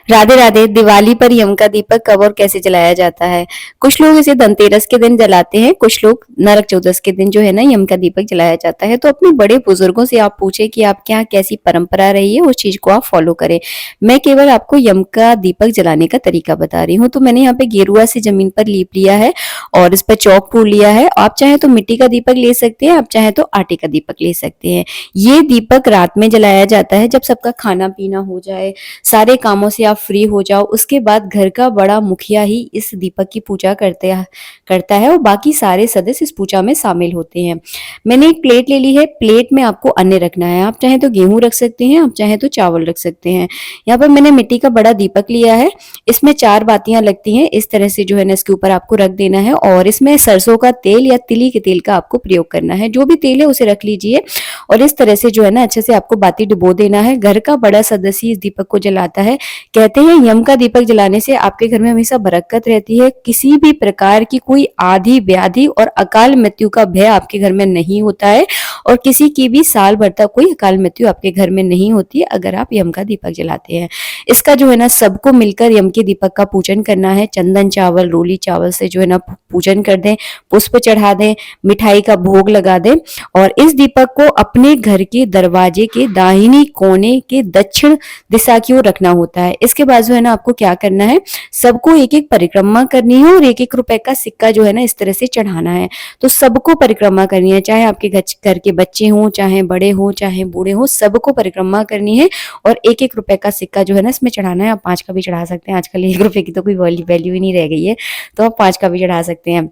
राधे राधे। दिवाली पर यम का दीपक कब और कैसे जलाया जाता है? कुछ लोग इसे धनतेरस के दिन जलाते हैं, कुछ लोग नरक चौदस के दिन जो है ना यम का दीपक जलाया जाता है। तो अपने बड़े बुजुर्गों से आप पूछे कि आपके यहाँ कैसी परंपरा रही है, उस चीज को आप फॉलो करें। मैं केवल आपको यम का दीपक जलाने का तरीका बता रही हूँ। तो मैंने यहाँ पे गेरुआ से जमीन पर लीप लिया है और इस पर चौक पूर लिया है। आप चाहे तो मिट्टी का दीपक ले सकते हैं, आप चाहे तो आटे का दीपक ले सकते हैं। ये दीपक रात में जलाया जाता है जब सबका खाना पीना हो जाए, सारे कामों से आप फ्री हो जाओ। उसके बाद घर का बड़ा मुखिया ही इस दीपक की पूजा करता है और बाकी सारे सदस्य इस पूजा में शामिल होते हैं। मैंने एक प्लेट ले ली है, प्लेट में आपको अन्न रखना है। आप चाहे तो गेहूं रख सकते हैं, आप चाहे तो चावल रख सकते हैं। यहाँ पर मैंने मिट्टी का बड़ा दीपक लिया है, इसमें 4 बातियां लगती हैं। इस तरह से जो है ना इसके ऊपर आपको रख देना है और इसमें सरसों का तेल या तिली के तेल का आपको प्रयोग करना है। जो भी तेल है उसे रख लीजिए और इस तरह से जो है ना अच्छे से आपको बाती डुबो देना है। घर का बड़ा सदस्य इस दीपक को जलाता है। कहते हैं यम का दीपक जलाने से आपके घर में हमेशा बरकत रहती है, किसी भी प्रकार की कोई आधी व्याधि और अकाल मृत्यु का भय आपके घर में नहीं होता है और किसी की भी साल भर तक कोई अकाल मृत्यु आपके घर में नहीं होती है अगर आप यम का दीपक जलाते हैं। इसका जो है ना सबको मिलकर यम के दीपक का पूजन करना है। चंदन चावल, रोली चावल से जो है ना पूजन कर दें, पुष्प चढ़ा दें, मिठाई का भोग लगा दें और इस दीपक को अपने घर के दरवाजे के दाहिनी कोने के दक्षिण दिशा की ओर रखना होता है। इसके बाद जो है ना आपको क्या करना है, सबको एक एक परिक्रमा करनी है और 1-1 रुपए का सिक्का जो है ना इस तरह से चढ़ाना है। तो सबको परिक्रमा करनी है, चाहे आपके घर के बच्चे हों, चाहे बड़े हों, चाहे बूढ़े हों, सबको परिक्रमा करनी है और 1-1 रुपए का सिक्का जो है ना इसमें चढ़ाना है। आप 5 का भी चढ़ा सकते हैं, आजकल 1 रुपए की तो कोई वैल्यू ही नहीं रह गई है, तो आप 5 का भी चढ़ा सकते हैं।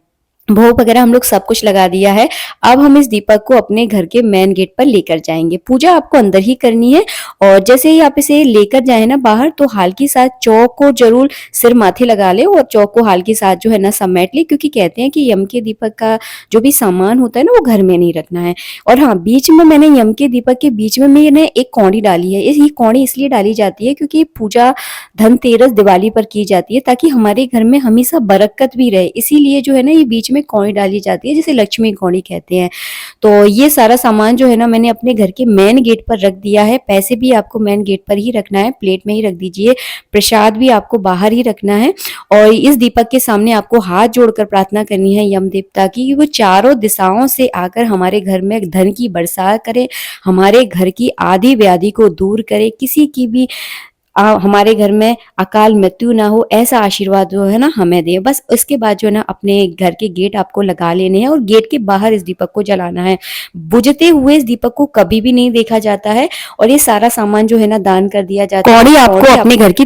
भोग वगैरह हम लोग सब कुछ लगा दिया है। अब हम इस दीपक को अपने घर के मेन गेट पर लेकर जाएंगे। पूजा आपको अंदर ही करनी है और जैसे ही आप इसे लेकर जाए ना बाहर, तो हाल के साथ चौक को जरूर सिर माथे लगा ले और चौक को हाल के साथ जो है ना समेट ले, क्योंकि कहते हैं कि यम के दीपक का जो भी सामान होता है ना वो घर में नहीं रखना है। और हाँ, बीच में मैंने यम के दीपक के बीच में मैंने एक कौड़ी डाली है। ये कौड़ी इसलिए डाली जाती है क्योंकि पूजा धनतेरस दिवाली पर की जाती है ताकि हमारे घर में हमेशा बरकत भी रहे। इसीलिए जो है ना ये बीच में कौड़ी डाली जाती है, जिसे लक्ष्मी कौड़ी कहते हैं। तो ये सारा सामान जो है ना मैंने अपने घर के मेन गेट पर रख दिया है। पैसे भी आपको मेन गेट पर ही रखना है, प्लेट में ही रख दीजिए। प्रसाद भी आपको बाहर ही रखना है और इस दीपक के सामने आपको हाथ जोड़कर प्रार्थना करनी है यम देवता की, कि वो चारों दिशाओं से आकर हमारे घर में धन की बरसात करे, हमारे घर की आधी व्याधि को दूर करे, किसी की भी हमारे घर में अकाल मृत्यु ना हो, ऐसा आशीर्वाद जो है ना हमें दे। बस इसके बाद जो है ना अपने घर के गेट आपको लगा लेने हैं और गेट के बाहर इस दीपक को जलाना है। बुझते हुए इस दीपक को कभी भी नहीं देखा जाता है और ये सारा सामान जो है ना दान कर दिया जाता है। कौड़ी आपको अपने घर की